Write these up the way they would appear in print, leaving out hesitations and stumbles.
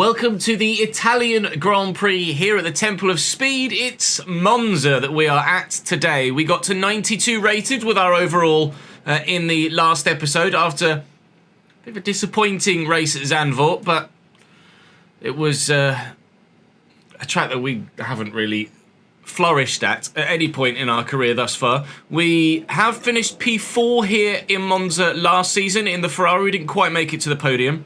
Welcome to the Italian Grand Prix here at the Temple of Speed. It's Monza that we are at today. We got to 92 rated with our overall in the last episode after a bit of a disappointing race at Zandvoort, but it was a track that we haven't really flourished at any point in our career thus far. We have finished P4 here in Monza last season in the Ferrari. We didn't quite make it to the podium.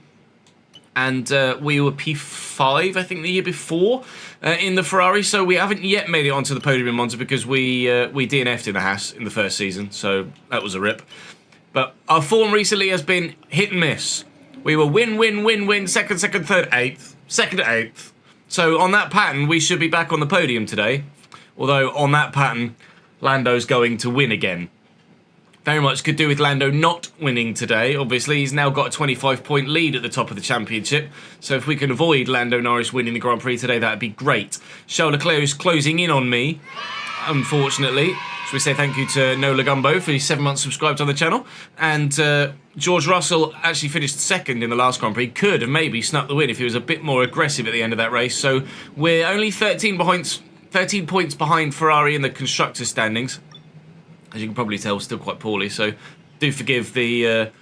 And we were P5, I think, the year before in the Ferrari. So we haven't yet made it onto the podium in Monza because we DNF'd in the Haas in the first season. So that was a rip. But our form recently has been hit and miss. We were win, second, third, eighth, second to eighth. So on that pattern, we should be back on the podium today. Although on that pattern, Lando's going to win again. Very much could do with Lando not winning today. Obviously, he's now got a 25-point lead at the top of the championship. So if we can avoid Lando Norris winning the Grand Prix today, that'd be great. Charles Leclerc is closing in on me, unfortunately. So we say thank you to Nola Gumbo for his 7 months subscribed on the channel. And George Russell actually finished second in the last Grand Prix. Could have maybe snuck the win if he was a bit more aggressive at the end of that race. So we're only 13 points behind Ferrari in the constructors' standings. As you can probably tell, still quite poorly, so do forgive the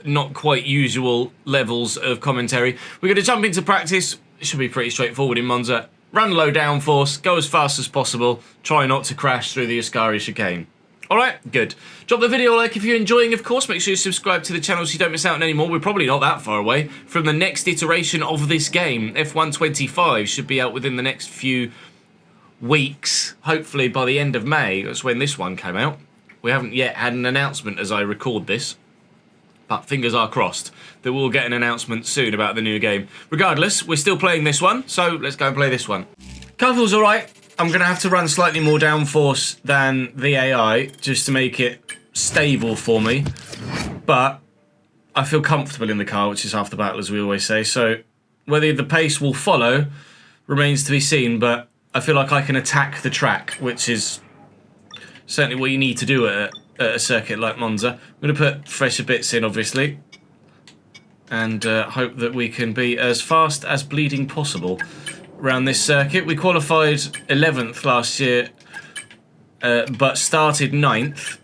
not quite usual levels of commentary. We're going to jump into practice. It should be pretty straightforward in Monza. Run low downforce, go as fast as possible, try not to crash through the Ascari chicane. Alright, good. Drop the video a like if you're enjoying, of course. Make sure you subscribe to the channel so you don't miss out on any more. We're probably not that far away from the next iteration of this game. F125 should be out within the next few weeks, hopefully by the end of May. That's when this one came out. We haven't yet had an announcement as I record this, but fingers are crossed that we'll get an announcement soon about the new game. Regardless, we're still playing this one, so let's go and play this one. Car feels alright. I'm going to have to run slightly more downforce than the AI just to make it stable for me, but I feel comfortable in the car, which is half the battle, as we always say. So whether the pace will follow remains to be seen, but I feel like I can attack the track, which is certainly what you need to do at a circuit like Monza. I'm going to put fresher bits in, obviously, and hope that we can be as fast as bleeding possible around this circuit. We qualified 11th last year, but started 9th,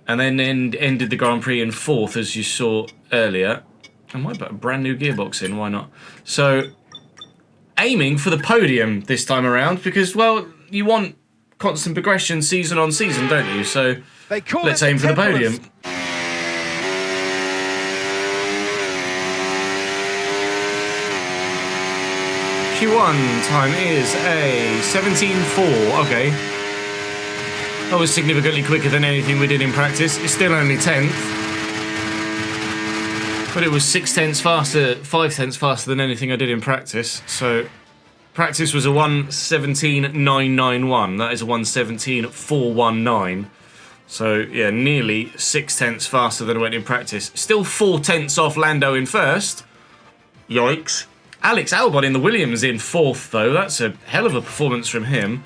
and then ended the Grand Prix in 4th, as you saw earlier. I might put a brand new gearbox in, why not? So aiming for the podium this time around because, well, you want constant progression season on season, don't you? So let's aim for the podium. Q1 time is a 17.4. Okay. That was significantly quicker than anything we did in practice. It's still only 10th. But it was 6/10 faster, 5/10 faster than anything I did in practice. So practice was a 1:17.991. That is a 1:17.419. So yeah, nearly 6/10 faster than I went in practice. Still 4/10 off Lando in first. Yikes. Alex Albon in the Williams in 4th though. That's a hell of a performance from him.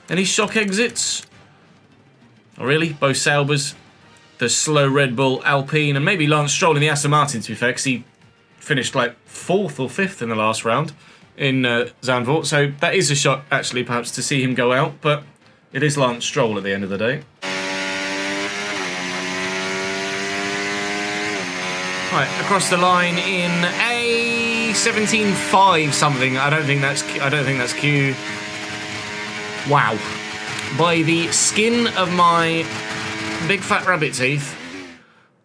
Any shock exits? Oh really? Both Saubers. The slow Red Bull Alpine, and maybe Lance Stroll in the Aston Martin, to be fair, because he finished like 4th or 5th in the last round in Zandvoort. So that is a shock, actually, perhaps, to see him go out, but it is Lance Stroll at the end of the day. Right, across the line in a 17.5 something. I don't think that's Q. Wow. By the skin of my big fat rabbit teeth,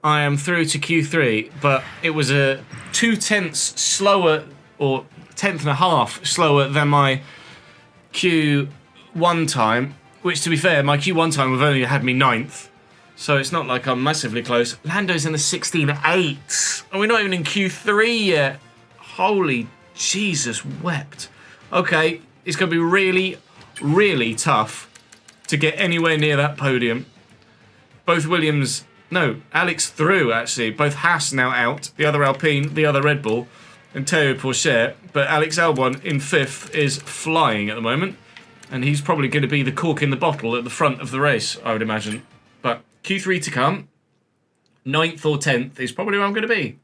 I am through to Q3, but it was a 0.2 slower, or 0.5 slower than my Q1 time, which, to be fair, my Q1 time would have only had me 9th, so it's not like I'm massively close. Lando's in the 16.8, and we're not even in Q3 yet. Holy Jesus wept. Okay, it's going to be really, really tough to get anywhere near that podium. Both Williams, no, Alex through, actually. Both Haas now out, the other Alpine, the other Red Bull, and Théo Pourchaire. But Alex Albon in 5th is flying at the moment. And he's probably going to be the cork in the bottle at the front of the race, I would imagine. But Q3 to come. 9th or 10th is probably where I'm going to be.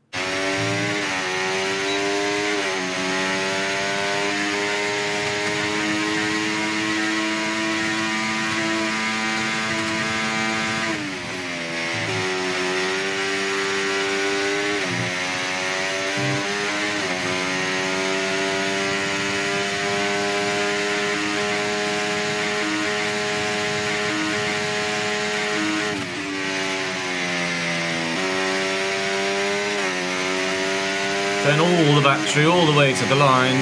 burn all the battery all the way to the line.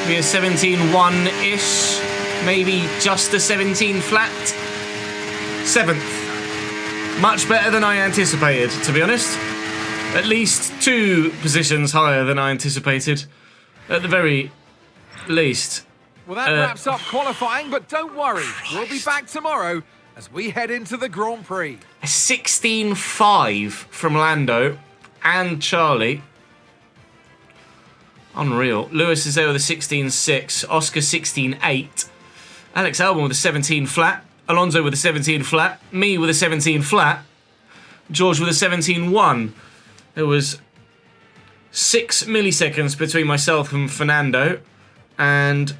Be a 17.1-ish, maybe just a 17 flat. 7th. Much better than I anticipated, to be honest. At least 2 positions higher than I anticipated, at the very least. Well, that wraps up qualifying, but don't worry. We'll be back tomorrow as we head into the Grand Prix. A 16.5 from Lando and Charlie. Unreal. Lewis is there with a 16.6. Oscar 16.8. Alex Albon with a 17 flat. Alonso with a 17 flat. Me with a 17 flat. George with a 17.1. There was 6 milliseconds between myself and Fernando. And,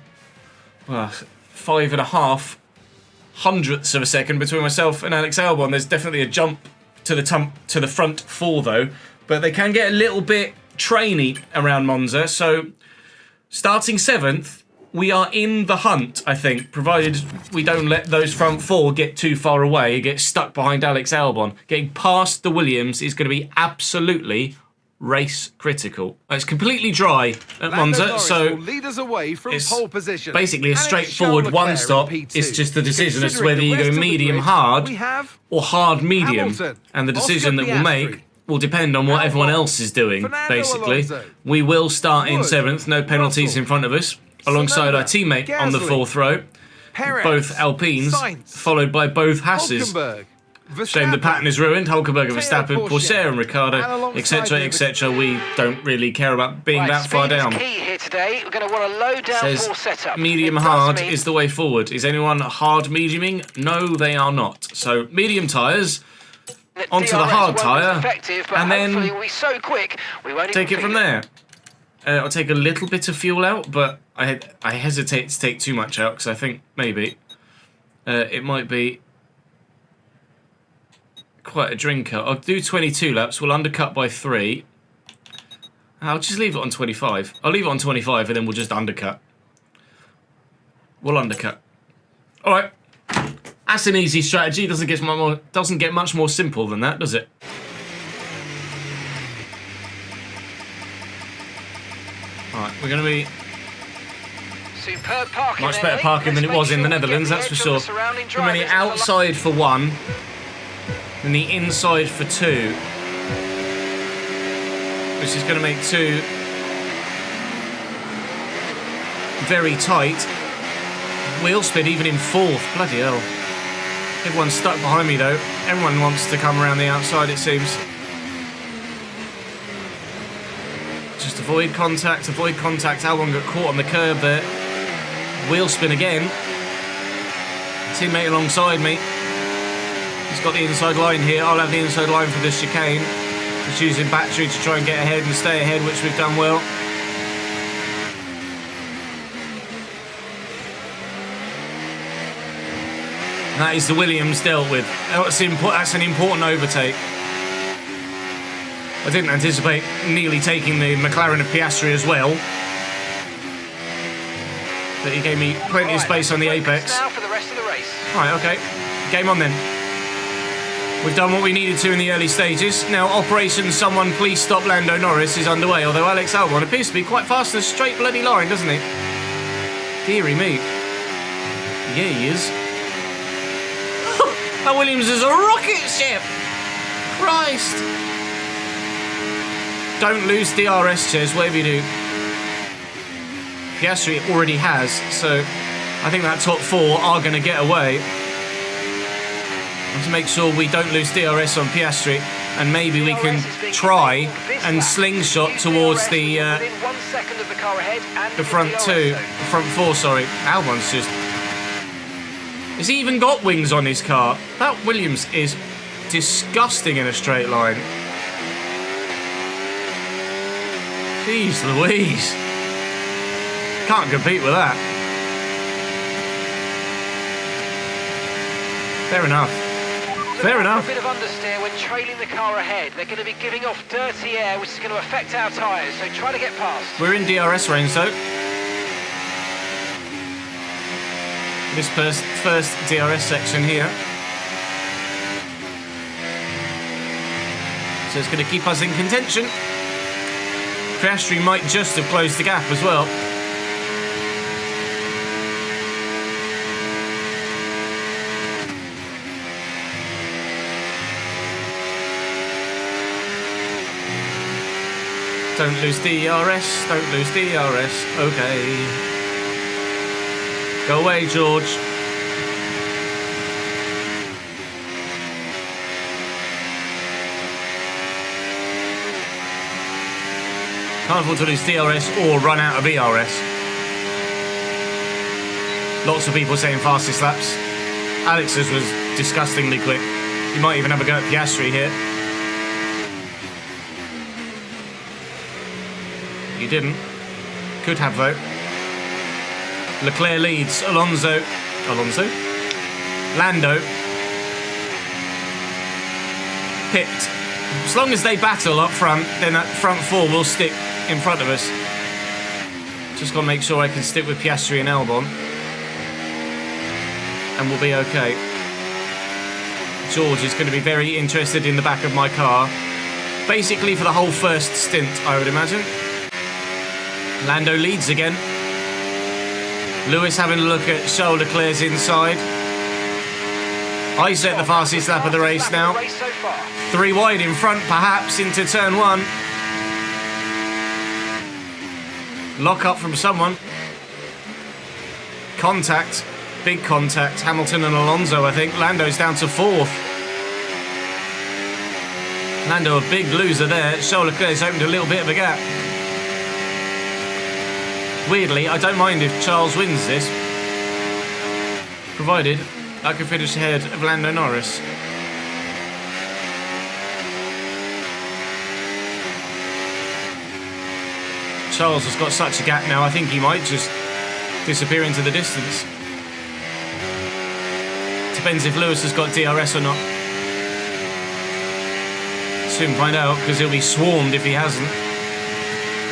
well, 5.5 hundredths of a second between myself and Alex Albon. There's definitely a jump to the front 4 though, but they can get a little bit trainy around Monza. So starting 7th, we are in the hunt, I think, provided we don't let those front 4 get too far away, get stuck behind Alex Albon. Getting past the Williams is going to be absolutely race critical. It's completely dry at Monza, so lead us away from it's pole position. basically a straightforward one stop. It's just the decision as to whether you go medium hard or hard medium, and the decision that we'll make will depend on what everyone else is doing. Basically, we will start in 7th, no penalties in front of us, alongside our teammate on the 4th row, both Alpines, followed by both Hasses. Shame the pattern is ruined. Hulkenberg, Verstappen, Porsche and Ricciardo, etc, etc. We don't really care about being that far down. Says medium hard is the way forward. Is anyone hard mediuming? No, they are not. So medium tyres, onto the hard tyre, and then take it from there. I'll take a little bit of fuel out, but I hesitate to take too much out because I think maybe it might be quite a drinker. I'll do 22 laps. We'll undercut by 3. I'll just leave it on 25. I'll leave it on 25 and then we'll just undercut. We'll undercut. All right. That's an easy strategy. Doesn't get much more simple than that, does it? All right, we're going to be superb parking, much better parking than it was in the Netherlands, that's for sure. From the outside for 1. And the inside for 2, which is going to make 2 very tight. Wheel spin even in 4th, bloody hell. Everyone's stuck behind me though. Everyone wants to come around the outside, it seems. Just avoid contact. Albon got caught on the curb there. Wheel spin again. Teammate alongside me. He's got the inside line here. I'll have the inside line for this chicane. Just using battery to try and get ahead and stay ahead, which we've done well. That is the Williams dealt with. That's an important overtake. I didn't anticipate nearly taking the McLaren of Piastri as well. But he gave me plenty of space on the apex. Now for the rest of the race. Right, okay. Game on then. We've done what we needed to in the early stages. Now, Operation Someone Please Stop Lando Norris is underway, although Alex Albon appears to be quite fast in a straight bloody line, doesn't he? Deary me. Yeah, he is. That Williams is a rocket ship! Christ! Don't lose DRS, Ches, whatever you do. Piastri already has, so I think that top 4 are going to get away. To make sure we don't lose DRS on Piastri, and maybe we can try and slingshot towards the front 2, the front 4, sorry. Albon's just... Has he even got wings on his car? That Williams is disgusting in a straight line. Jeez Louise. Can't compete with that. Fair enough. Fair enough. A bit of understeer when trailing the car ahead. They're going to be giving off dirty air, which is going to affect our tyres, so try to get past. We're in DRS range though. This first DRS section here. So it's going to keep us in contention. Piastri might just have closed the gap as well. Don't lose DRS, don't lose DRS, okay. Go away, George. Can't afford to lose DRS or run out of ERS. Lots of people saying fastest laps. Alex's was disgustingly quick. You might even have a go at Piastri here. You didn't. Could have though. Leclerc leads. Alonso. Lando. Pipped. As long as they battle up front, then that front four will stick in front of us. Just got to make sure I can stick with Piastri and Albon. And we'll be okay. George is going to be very interested in the back of my car. Basically for the whole first stint, I would imagine. Lando leads again. Lewis having a look at Charles Leclerc's inside. I set the fastest lap of the race now. 3 wide in front, perhaps, into turn 1. Lock up from someone. Contact. Big contact. Hamilton and Alonso, I think. Lando's down to 4th. Lando a big loser there. Charles Leclerc's opened a little bit of a gap. Weirdly, I don't mind if Charles wins this, provided I can finish ahead of Lando Norris. Charles has got such a gap now, I think he might just disappear into the distance. Depends if Lewis has got DRS or not. Soon find out, because he'll be swarmed if he hasn't.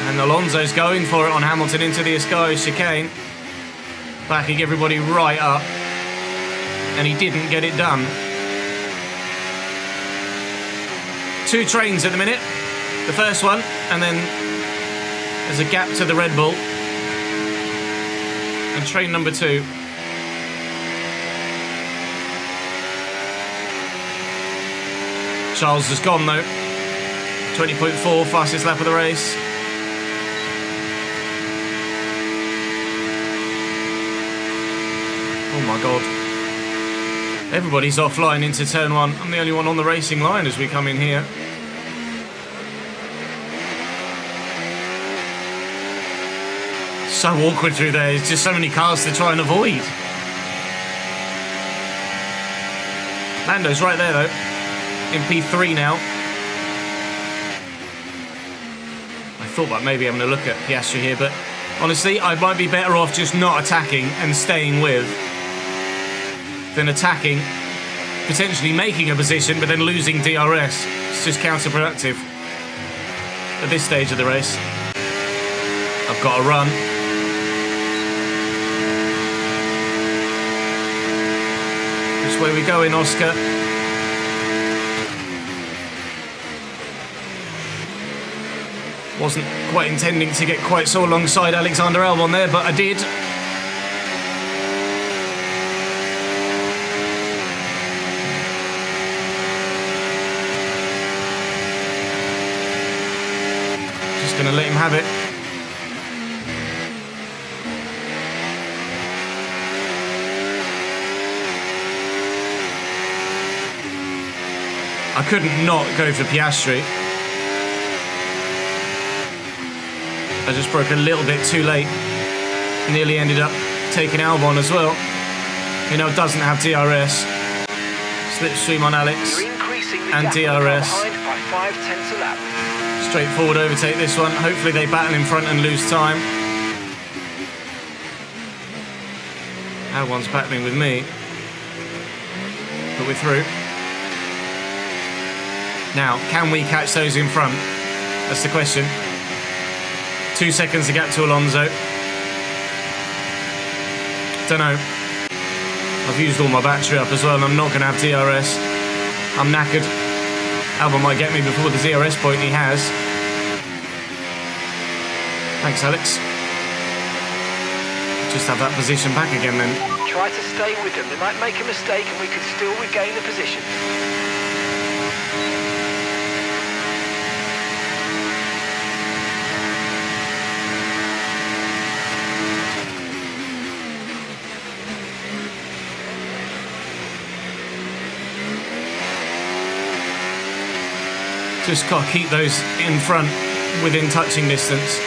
And Alonso's going for it on Hamilton into the Ascari chicane. Backing everybody right up. And he didn't get it done. 2 trains at the minute. The first one, and then there's a gap to the Red Bull. And train number 2. Charles has gone though. 20.4, fastest lap of the race. Oh my god. Everybody's offline into turn 1. I'm the only one on the racing line as we come in here. So awkward through there. There's just so many cars to try and avoid. Lando's right there though. In P3 now. I thought about maybe having a look at Piastri here, but honestly, I might be better off just not attacking and staying with than attacking, potentially making a position, but then losing DRS. It's just counterproductive at this stage of the race. I've got to run. Which way we going, Oscar? Wasn't quite intending to get quite so alongside Alexander Albon there, but I did. Just going to let him have it. I couldn't not go for Piastri. I just broke a little bit too late. Nearly ended up taking Albon as well. You know, doesn't have DRS. Slipstream on Alex. And DRS. Straightforward overtake this one. Hopefully they battle in front and lose time. Albon's battling with me. But we're through. Now, can we catch those in front? That's the question. 2 seconds to gap to Alonso. Don't know. I've used all my battery up as well, and I'm not going to have DRS. I'm knackered. Albon might get me before the DRS point he has. Thanks, Alex. Just have that position back again then. Try to stay with them. They might make a mistake and we could still regain the position. Just got to keep those in front within touching distance.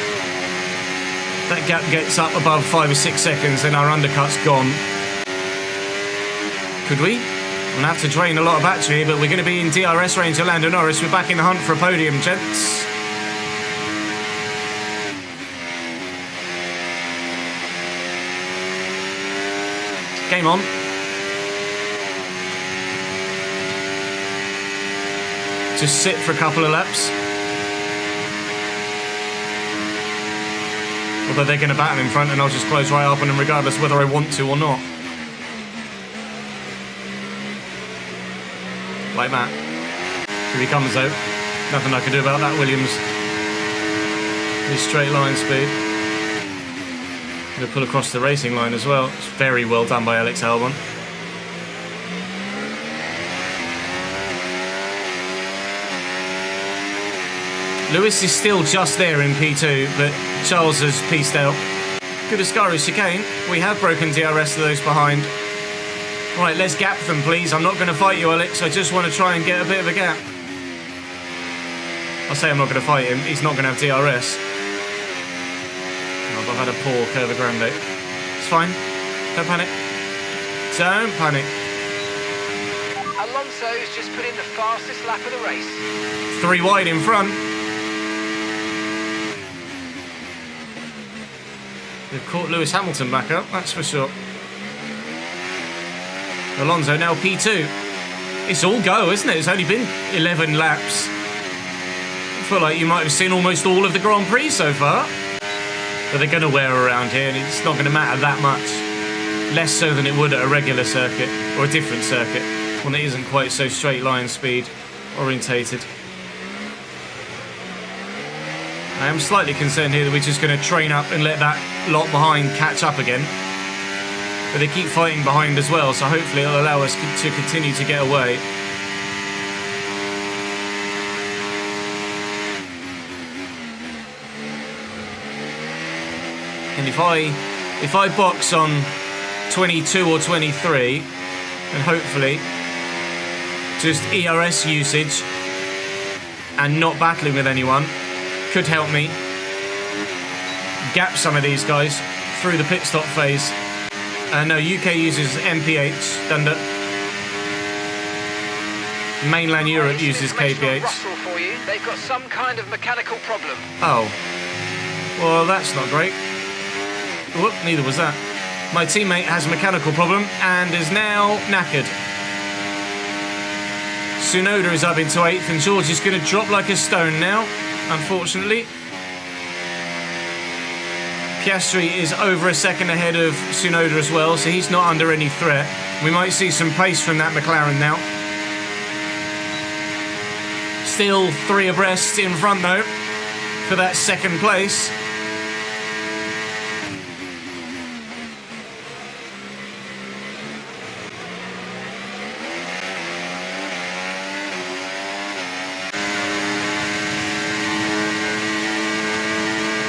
That gap gets up above 5 or 6 seconds, then our undercut's gone. Could we? We'll have to drain a lot of battery, but we're going to be in DRS range of Lando Norris. We're back in the hunt for a podium, gents. Game on. Just sit for a couple of laps. Although they're going to battle in front and I'll just close right up on them regardless whether I want to or not. Like that. Here he comes though. Nothing I can do about that, Williams. His straight line speed. Going to pull across the racing line as well. It's very well done by Alex Albon. Lewis is still just there in P2, but Charles has pieced out. Good Ascari chicane. We have broken DRS to those behind. Right, let's gap them, please. I'm not going to fight you, Alex. I just want to try and get a bit of a gap. I'll say I'm not going to fight him. He's not going to have DRS. I've had a poor Curva Grande. It's fine. Don't panic. Don't panic. Alonso's just put in the fastest lap of the race. 3 wide in front. They've caught Lewis Hamilton back up, that's for sure. Alonso now P2. It's all go, isn't it? It's only been 11 laps. I feel like you might have seen almost all of the Grand Prix so far. But they're going to wear around here and it's not going to matter that much. Less so than it would at a regular circuit or a different circuit. One that isn't quite so straight line speed orientated. I am slightly concerned here that we're just going to train up and let that lot behind catch up again. But they keep fighting behind as well, so hopefully it'll allow us to continue to get away. And if I box on 22 or 23, then hopefully just ERS usage and not battling with anyone could help me gap some of these guys through the pit stop phase. No, UK uses MPH, Dunder. Mainland Europe uses KPH. Russell for you. They've got some kind of mechanical problem. Oh. Well, that's not great. Whoop, neither was that. My teammate has a mechanical problem and is now knackered. Tsunoda is up into 8th and George is going to drop like a stone now, unfortunately. Piastri is over a second ahead of Tsunoda as well, so he's not under any threat. We might see some pace from that McLaren now. Still 3 abreast in front though for that second place.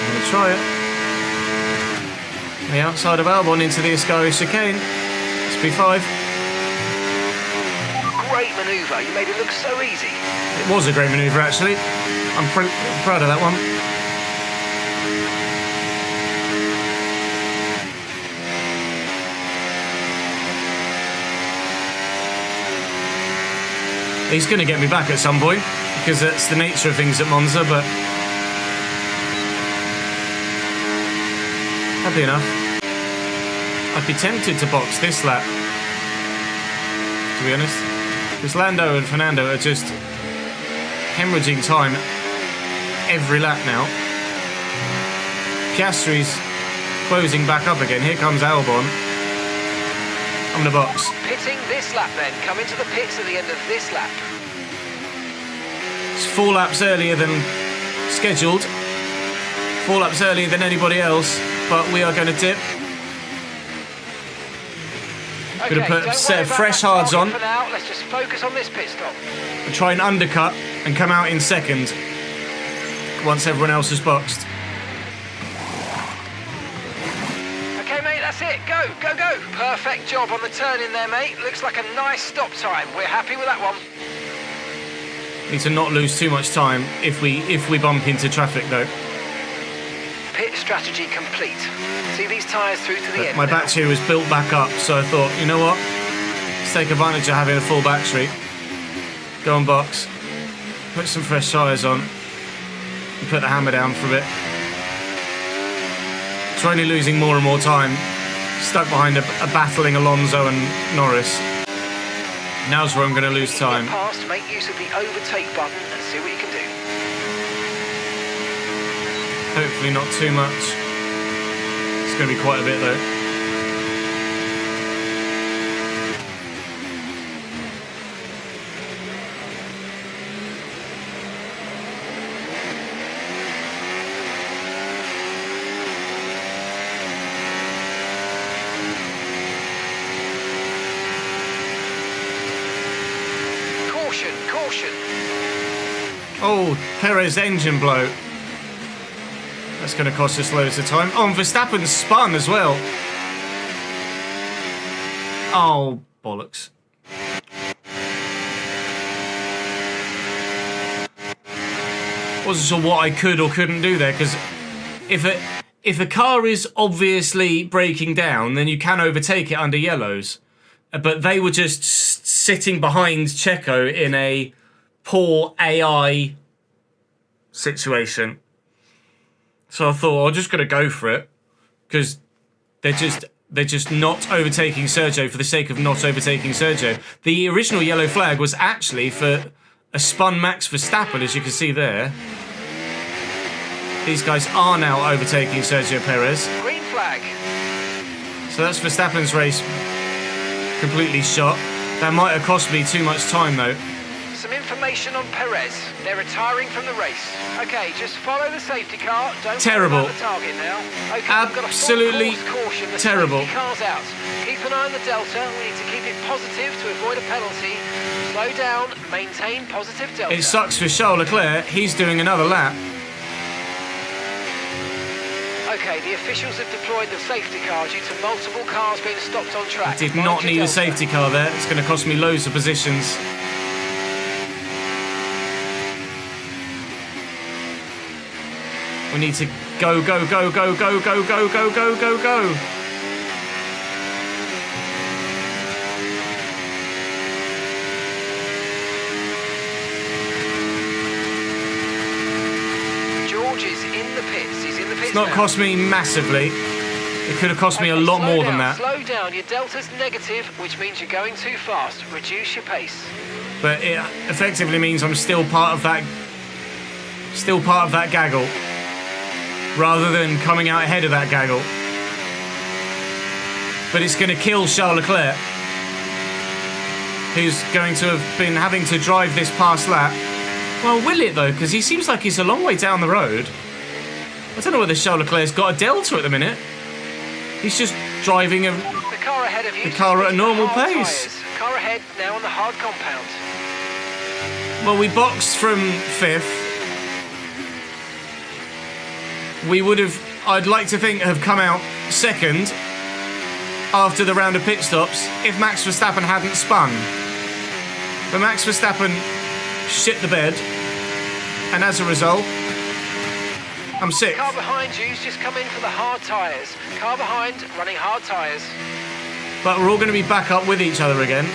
I'm gonna try it. The outside of Albon into the Ascari chicane. SP5. Great manoeuvre. You made it look so easy. It was a great manoeuvre, actually. I'm proud of that one. He's going to get me back at some point, because that's the nature of things at Monza, but happy enough. I'd be tempted to box this lap, to be honest, because Lando and Fernando are just hemorrhaging time every lap now. Piastri's closing back up again. Here comes Albon. I'm going to box. Pitting this lap then. Come into the pits at the end of this lap. It's 4 laps earlier than scheduled. 4 laps earlier than anybody else, but we are going to dip. Going to put a set of fresh hards on. For now. Let's just focus on this pit stop. And try and undercut and come out in second once everyone else has boxed. Okay, mate, that's it. Go, go, go. Perfect job on the turn in there, mate. Looks like a nice stop time. We're happy with that one. Need to not lose too much time if we bump into traffic, though. Pit strategy complete. See these tyres through to the end. My now. battery was built back up, so I thought, you know what? Let's take advantage of having a full battery. Go on box. Put some fresh tyres on. And put the hammer down for a bit. It's only losing more and more time. Stuck behind a battling Alonso and Norris. Now's where I'm going to lose time. Get past, make use of the overtake button and see what you can do. Hopefully not too much. It's going to be quite a bit though. Caution, caution. Oh, Perez engine blow. That's going to cost us loads of time. Oh, and Verstappen spun as well. Oh, bollocks. Wasn't sure what I could or couldn't do there, because if a car is obviously breaking down, then you can overtake it under yellows. But they were just sitting behind Checo in a poor AI situation. So I thought, I'm just going to go for it, because they're just not overtaking Sergio for the sake of not overtaking Sergio. The original yellow flag was actually for a spun Max Verstappen, as you can see there. These guys are now overtaking Sergio Perez. Green flag. So that's Verstappen's race completely shot. That might have cost me too much time though. Some information on Perez. They're retiring from the race. Okay, just follow the safety car. Don't Terrible. worry about the target now. Okay, Absolutely we've got a full course caution. The terrible. safety car's out. Keep an eye on the delta. We need to keep it positive to avoid a penalty. Slow down. Maintain positive delta. It sucks for Charles Leclerc. He's doing another lap. Okay, the officials have deployed the safety car due to multiple cars being stopped on track. Did Mind not your need a delta. safety car there. It's going to cost me loads of positions. We need to go, go, go, go, go, go, go, go, go, go, go. George is in the pits. He's in the pits It's not now. cost me massively. It could have cost me a Okay, lot slow more down, than that. Slow down. Your delta's negative, which means you're going too fast. Reduce your pace. But it effectively means I'm still part of that gaggle, rather than coming out ahead of that gaggle. But it's going to kill Charles Leclerc, who's going to have been having to drive this past lap. Well, will it though? Because he seems like he's a long way down the road. I don't know whether Charles Leclerc's got a delta at the minute. He's just driving The car ahead of you. The car at a normal hard pace. tyres. Car ahead now on the hard compound. Well, we boxed from 5th. We would have, I'd like to think, have come out 2nd after the round of pit stops if Max Verstappen hadn't spun. But Max Verstappen shit the bed, and as a result, I'm sick. Car behind you's just come in for the hard tyres. Car behind running hard tyres. But we're all going to be back up with each other again.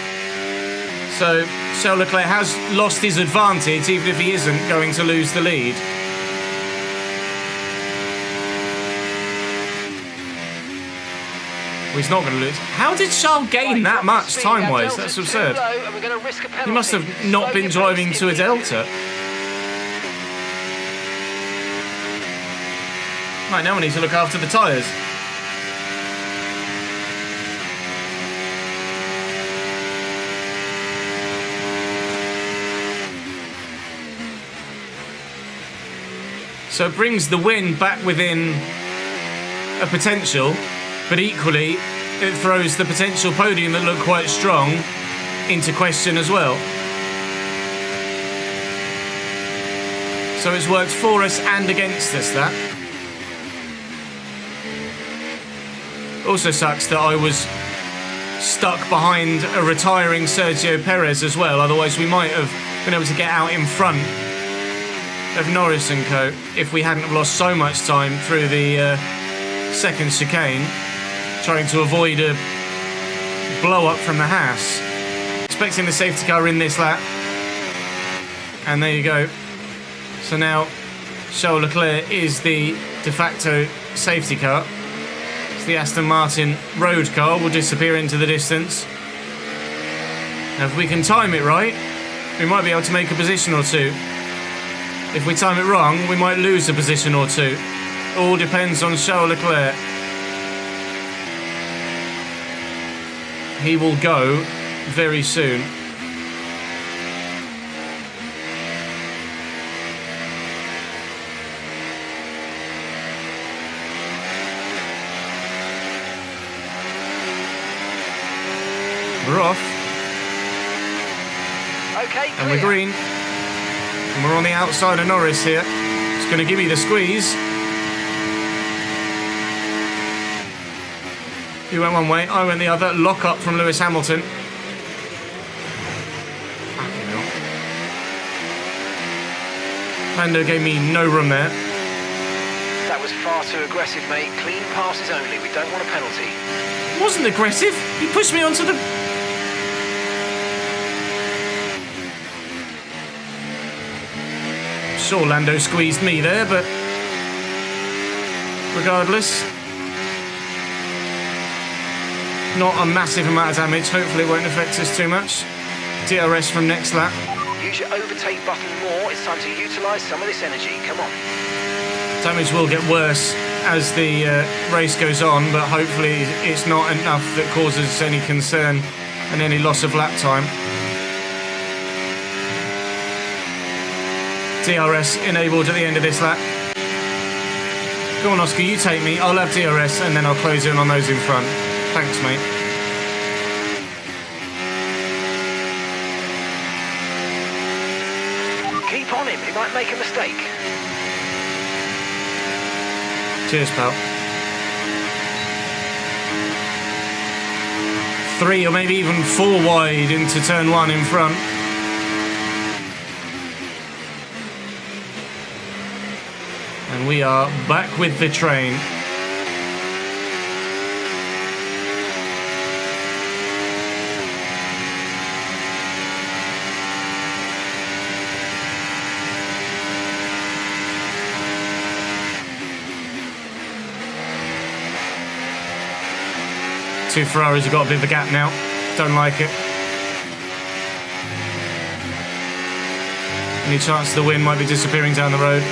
So Charles Leclerc has lost his advantage, even if he isn't going to lose the lead. Well, he's not going to lose. How did Charles gain that much time-wise? That's absurd. He must have not been driving to a delta. Right, now we need to look after the tyres. So it brings the win back within a potential, but equally it throws the potential podium that looked quite strong into question as well. So it's worked for us and against us, that. Also sucks that I was stuck behind a retiring Sergio Perez as well, otherwise we might have been able to get out in front of Norris and co if we hadn't have lost so much time through the second chicane trying to avoid a blow up from the Haas. Expecting the safety car in this lap, and there you go. So now Charles Leclerc is the de facto safety car. It's the Aston Martin road car will disappear into the distance. Now if we can time it right, we might be able to make a position or two. If we time it wrong, we might lose a position or two. All depends on Charles Leclerc. He will go very soon. We're off. Okay, and we're green. And we're on the outside of Norris here. It's going to give me the squeeze. He went one way, I went the other. Lock up from Lewis Hamilton. Fucking hell. Lando gave me no room there. That was far too aggressive, mate. Clean passes only. We don't want a penalty. It wasn't aggressive. He pushed me onto the... Sure, Lando squeezed me there, but regardless, not a massive amount of damage. Hopefully it won't affect us too much. DRS from next lap. Use your overtake button more. It's time to utilise some of this energy. Come on. Damage will get worse as the race goes on, but hopefully it's not enough that causes any concern and any loss of lap time. DRS enabled at the end of this lap. Go on, Oscar, you take me. I'll have DRS and then I'll close in on those in front. Thanks, mate. Keep on him. He might make a mistake. Cheers, pal. 3 or maybe even 4 wide into turn 1 in front. And we are back with the train. Two Ferraris have got a bit of a gap now. Don't like it. Any chance the win might be disappearing down the road.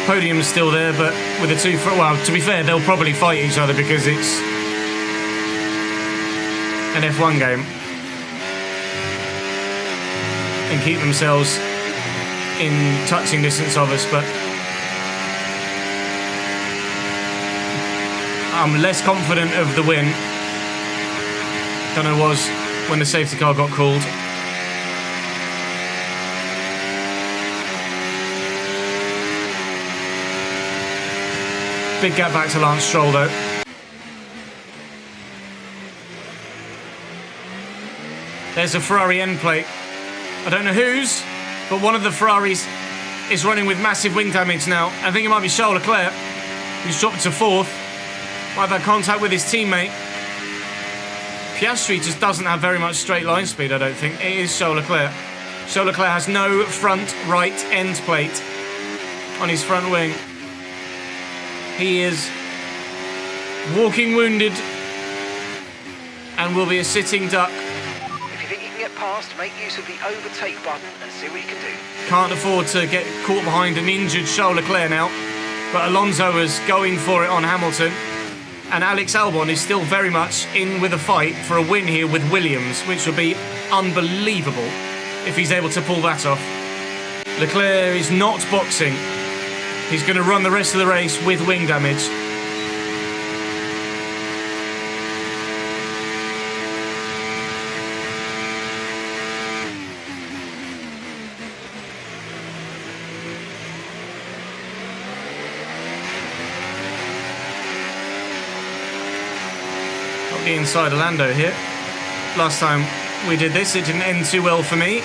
Podium's still there, but with the two... Well, to be fair, they'll probably fight each other because it's an F1 game. And keep themselves in touching distance of us, but I'm less confident of the win than I was when the safety car got called. Big gap back to Lance Stroll though. There's a Ferrari end plate. I don't know whose, but one of the Ferraris is running with massive wing damage now. I think it might be Charles Leclerc, who's dropped to 4th. Might have had contact with his teammate. Piastri just doesn't have very much straight line speed, I don't think. It is Charles Leclerc. Charles Leclerc has no front right end plate on his front wing. He is walking wounded and will be a sitting duck. If you think you can get past, make use of the overtake button and see what you can do. Can't afford to get caught behind an injured Charles Leclerc now, but Alonso is going for it on Hamilton, and Alex Albon is still very much in with a fight for a win here with Williams, which would be unbelievable if he's able to pull that off. Leclerc is not boxing. He's going to run the rest of the race with wing damage. Got the inside of Lando here. Last time we did this, it didn't end too well for me.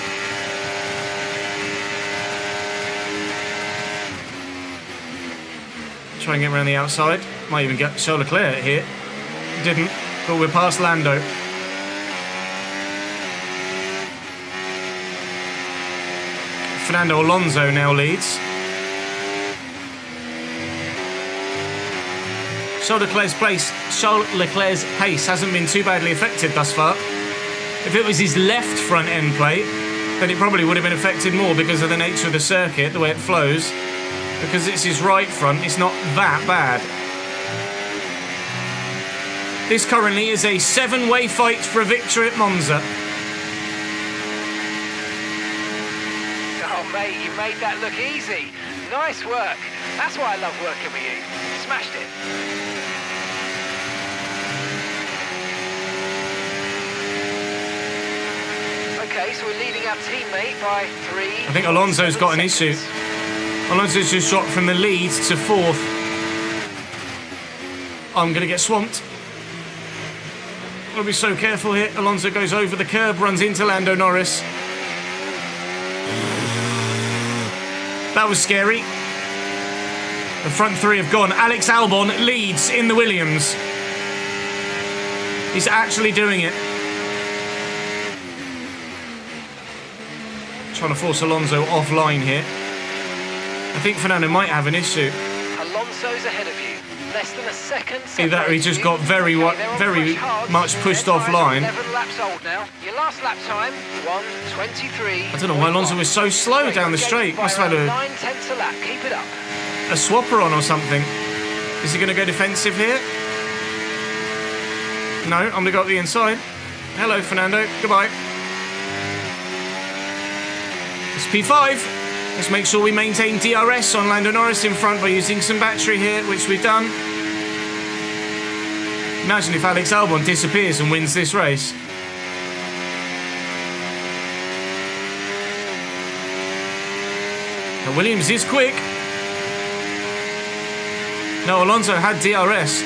Try and get around the outside. Might even get Charles Leclerc here. Didn't, but we're past Lando. Fernando Alonso now leads. Charles Leclerc's pace hasn't been too badly affected thus far. If it was his left front end plate, then it probably would have been affected more because of the nature of the circuit, the way it flows. Because it's his right front, it's not that bad. This currently is a 7-way fight for a victory at Monza. Oh, mate, you made that look easy. Nice work. That's why I love working with you. Smashed it. Okay, so we're leading our teammate by 3. I think Alonso's got an issue. Alonso's just dropped from the lead to 4th. I'm going to get swamped. Got to be so careful here. Alonso goes over the curb, runs into Lando Norris. That was scary. The front 3 have gone. Alex Albon leads in the Williams. He's actually doing it. Trying to force Alonso offline here. I think Fernando might have an issue. Alonso's ahead of you. Less than a second. Either that or he just got very much pushed offline. 11 laps old now. Your last lap time, 1:23. I don't know why Alonso was so slow down the straight. Must have had 9/10 a lap. Keep it up. a swapper on or something. Is he going to go defensive here? No, I'm going to go up the inside. Hello, Fernando. Goodbye. It's P5. Let's make sure we maintain DRS on Lando Norris in front by using some battery here, which we've done. Imagine if Alex Albon disappears and wins this race. Now Williams is quick. No, Alonso had DRS.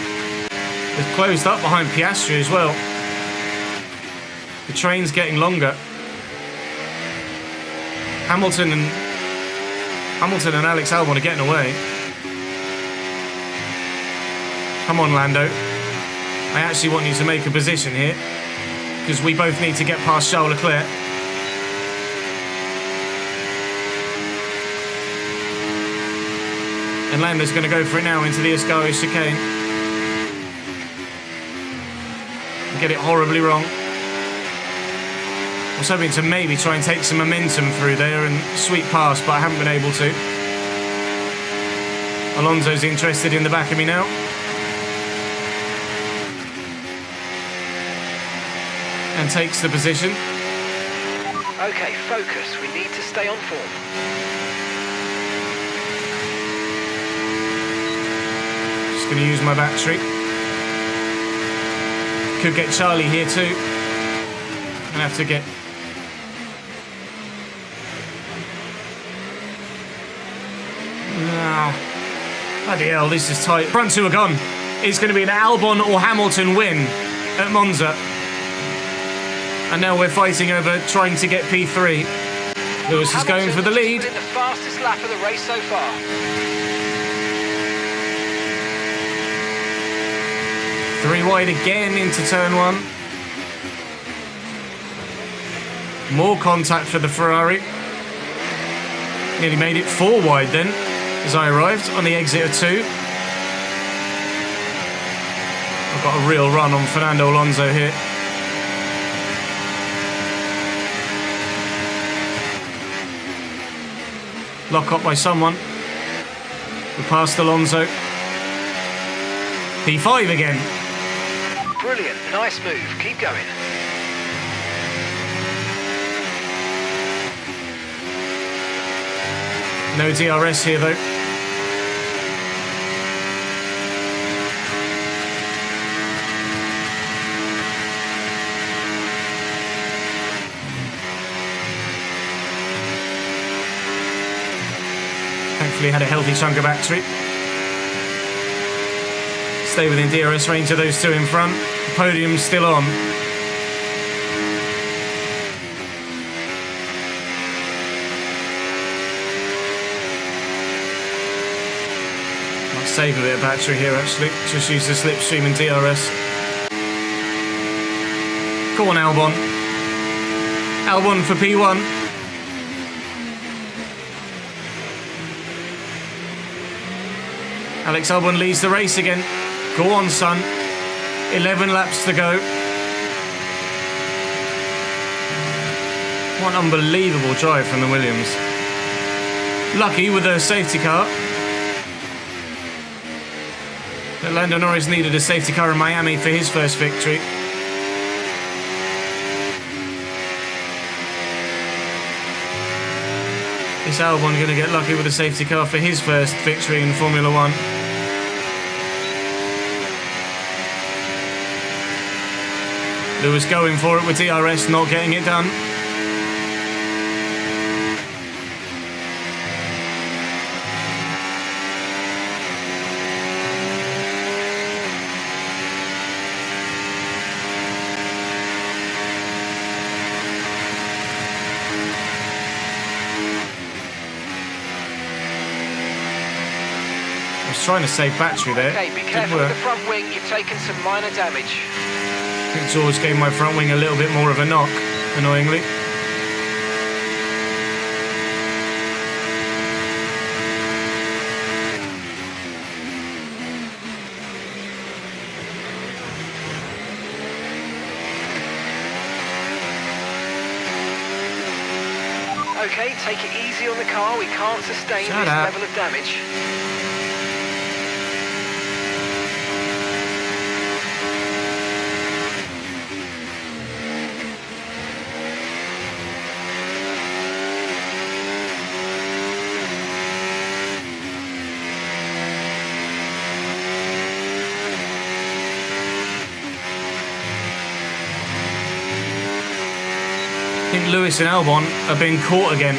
It's closed up behind Piastri as well. The train's getting longer. Hamilton and Alex Albon are getting away. Come on, Lando. I actually want you to make a position here, because we both need to get past Charles Leclerc. And Lando's going to go for it now into the Ascari chicane. Get it horribly wrong. I was hoping to maybe try and take some momentum through there and sweep past, but I haven't been able to. Alonso's interested in the back of me now. And takes the position. Okay, focus. We need to stay on form. Just going to use my battery. Could get Charlie here too. I'm going to have to get... Bloody hell, this is tight. Front two are gone. It's going to be an Albon or Hamilton win at Monza. And now we're fighting over trying to get P3. Lewis is going for the lead. The fastest lap of the race so far. Three wide again into turn one. More contact for the Ferrari. Nearly made it four wide then, as I arrived on the exit of two. I've got a real run on Fernando Alonso here. Lock up by someone. We passed Alonso. P5 again. Brilliant, nice move. Keep going. No DRS here though. Thankfully had a healthy chunk of battery. Stay within DRS range of those two in front. The podium's still on. Might save a bit of battery here actually. Just use the slipstream and DRS. Go on Albon. Albon for P1. Alex Albon leads the race again. Go on, son. 11 laps to go. What an unbelievable drive from the Williams. Lucky with a safety car. But Lando Norris needed a safety car in Miami for his first victory. Is Albon going to get lucky with a safety car for his first victory in Formula One? Lewis going for it with DRS, not getting it done. I was trying to save battery there. Okay, be careful with the front wing. You've taken some minor damage. I think George gave my front wing a little bit more of a knock, annoyingly. Okay, take it easy on the car. We can't sustain this level of damage. I think Lewis and Albon are being caught again.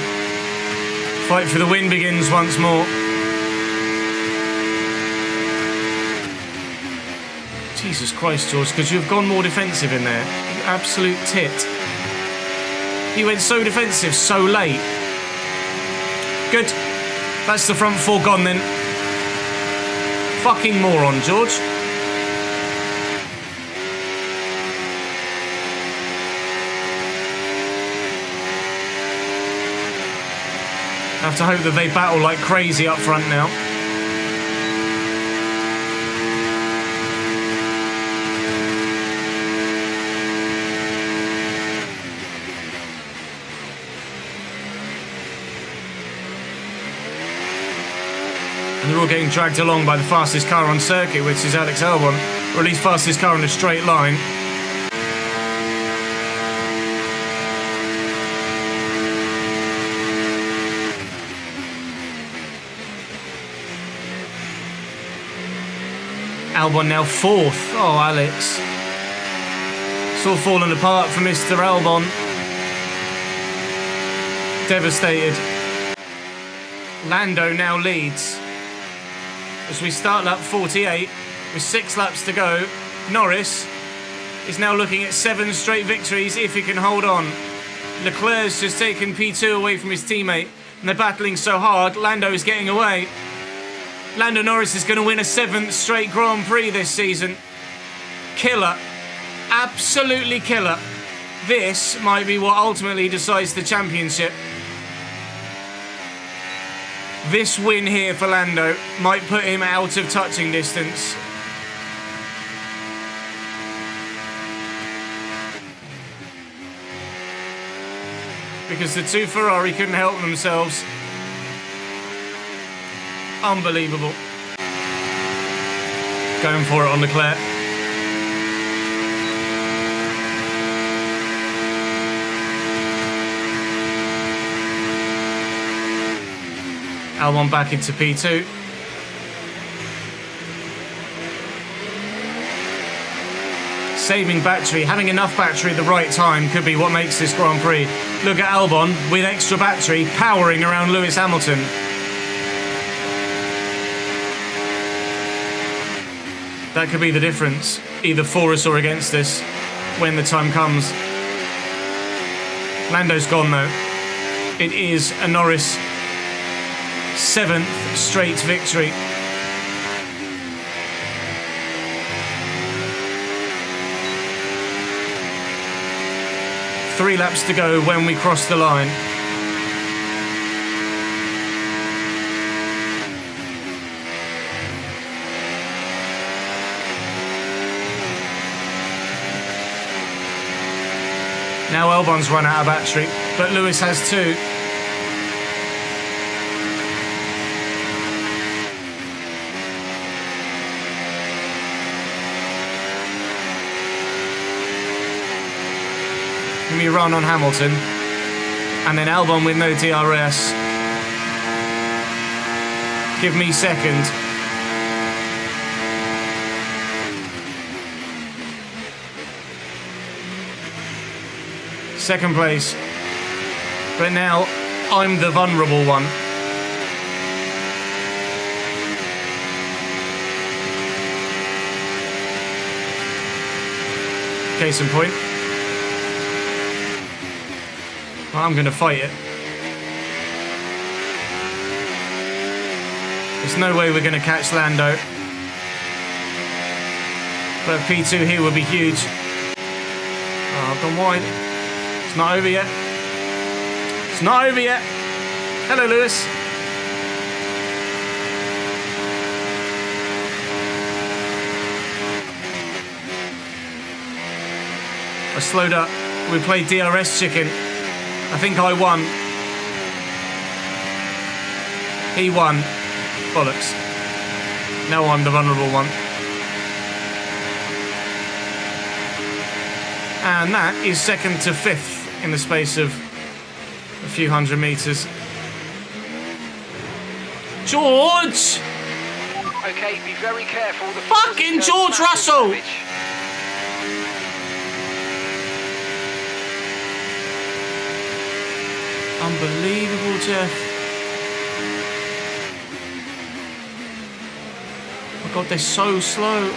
Fight for the win begins once more. Jesus Christ, George, could you have gone more defensive in there? You absolute tit. You went so defensive so late. Good. That's the front four gone then. Fucking moron, George. I have to hope that they battle like crazy up front now. And they're all getting dragged along by the fastest car on circuit, which is Alex Albon, or at least fastest car in a straight line. Albon now fourth. Oh, Alex. It's all fallen apart for Mr. Albon. Devastated. Lando now leads. As we start lap 48, with 6 laps to go, Norris is now looking at 7 straight victories if he can hold on. Leclerc's just taken P2 away from his teammate, and they're battling so hard, Lando is getting away. Lando Norris is going to win a 7th straight Grand Prix this season. Killer. Absolutely killer. This might be what ultimately decides the championship. This win here for Lando might put him out of touching distance. Because the two Ferrari couldn't help themselves. Unbelievable. Going for it on Leclerc. Albon back into P2. Saving battery, having enough battery at the right time could be what makes this Grand Prix. Look at Albon with extra battery powering around Lewis Hamilton. That could be the difference, either for us or against us, when the time comes. Lando's gone though. It is a Norris 7th straight victory. Three laps to go when we cross the line. Now Albon's run out of battery, but Lewis has too. Give me a run on Hamilton. And then Albon with no DRS. Give me second. Second place. But now I'm the vulnerable one. Case in point. Well, I'm going to fight it. There's no way we're going to catch Lando. But P2 here would be huge. Oh, I've gone wide. It's not over yet. It's not over yet. Hello, Lewis. I slowed up. We played DRS chicken. I think I won. He won. Bollocks. Now I'm the vulnerable one. And that is second to fifth in the space of a few hundred metres. George! Okay, be very careful. The fucking George Russell! Damage. Unbelievable, Jeff. Oh my God, they're so slow.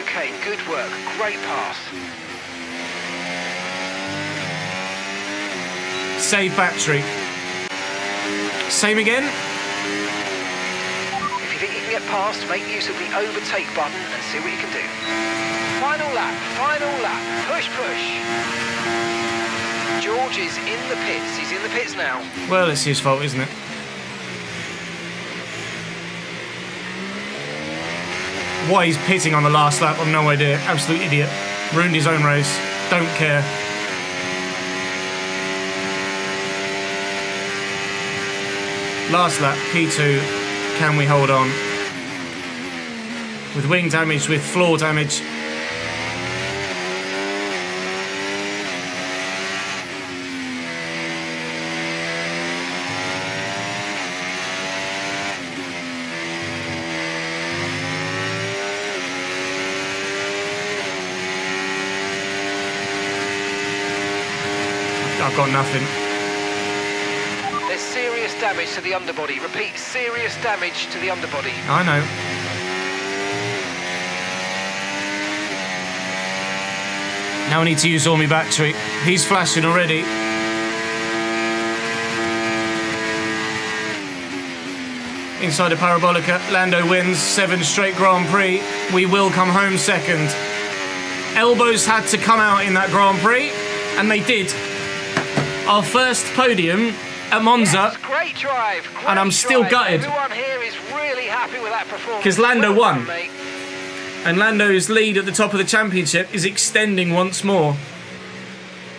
Okay, good work. Great pass. Save battery. Same again. If you think you can get past, make use of the overtake button and see what you can do. Final lap, final lap. Push, push. George is in the pits. He's in the pits now. Well, it's his fault, isn't it? Why he's pitting on the last lap, I've no idea. Absolute idiot. Ruined his own race. Don't care. Last lap, P2. Can we hold on? With wing damage, with floor damage. I've got nothing. There's serious damage to the underbody. Repeat, serious damage to the underbody. I know. Now I need to use all my battery. He's flashing already. Inside the Parabolica, Lando wins 7 straight Grand Prix. We will come home second. Elbows had to come out in that Grand Prix, and they did. Our first podium at Monza. Yes, great drive. Great and I'm still drive. gutted. Everyone here is really happy with that performance. Because Lando Well won. done, mate. And Lando's lead at the top of the championship is extending once more.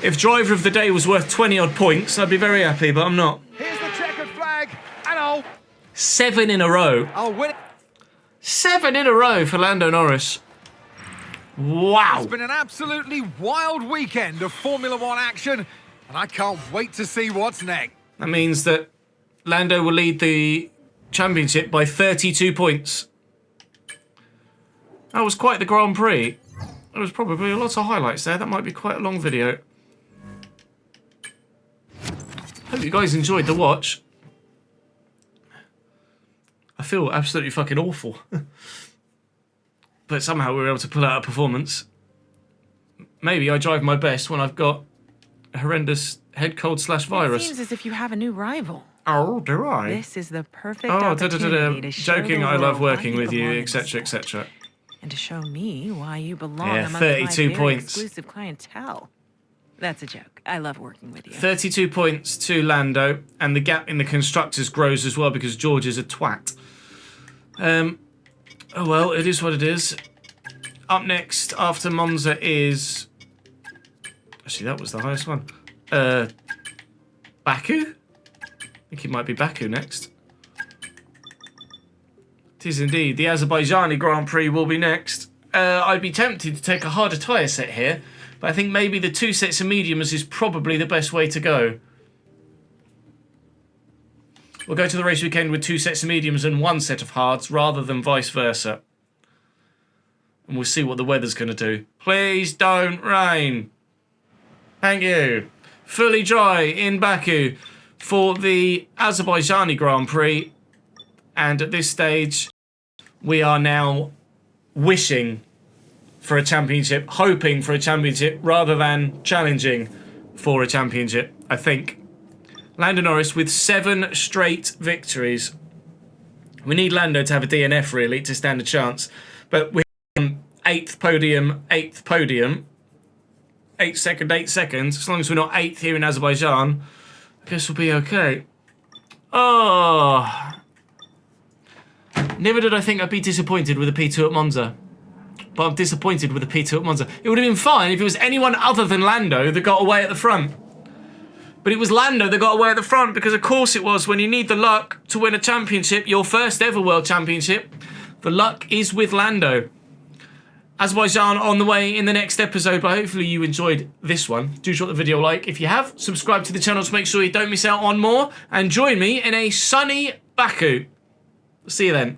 If driver of the day was worth 20 odd points, I'd be very happy, but I'm not. Here's the checkered flag, and I'll 7 in a row. win it. 7 in a row for Lando Norris. Wow. It's been an absolutely wild weekend of Formula One action, and I can't wait to see what's next. That means that Lando will lead the championship by 32 points. That was quite the Grand Prix. There was probably lots of highlights there. That might be quite a long video. Hope you guys enjoyed the watch. I feel absolutely fucking awful. But somehow we were able to pull out a performance. Maybe I drive my best when I've got a horrendous head cold / virus. It seems as if you have a new rival. Oh, do I? This is the perfect opportunity to show joking, the I love world working why with you, belong in etc., this etc. and to show me why you belong Yeah, amongst 32 my very points. exclusive clientele. That's a joke. I love working with you. 32 points to Lando, and the gap in the constructors grows as well because George is a twat. Oh well, it is what it is. Up next after Monza is... Actually, that was the highest one. Baku? I think it might be Baku next. It is indeed. The Azerbaijani Grand Prix will be next. I'd be tempted to take a harder tyre set here, but I think maybe the 2 sets of mediums is probably the best way to go. We'll go to the race weekend with 2 sets of mediums and 1 set of hards rather than vice versa. And we'll see what the weather's going to do. Please don't rain. Thank you. Fully dry in Baku for the Azerbaijani Grand Prix. And at this stage, we are now wishing for a championship, hoping for a championship, rather than challenging for a championship, I think. Lando Norris with 7 straight victories. We need Lando to have a DNF, really, to stand a chance. But we're 8th podium, 8th podium. 8 seconds. As long as we're not 8th here in Azerbaijan, I guess we'll be okay. Oh. Never did I think I'd be disappointed with a P2 at Monza. But I'm disappointed with a P2 at Monza. It would have been fine if it was anyone other than Lando that got away at the front. But it was Lando that got away at the front because of course it was. When you need the luck to win a championship, your first ever world championship, the luck is with Lando. Azerbaijan on the way in the next episode, but hopefully you enjoyed this one. Do drop the video a like. If you have, subscribe to the channel to make sure you don't miss out on more. And join me in a sunny Baku. See you then.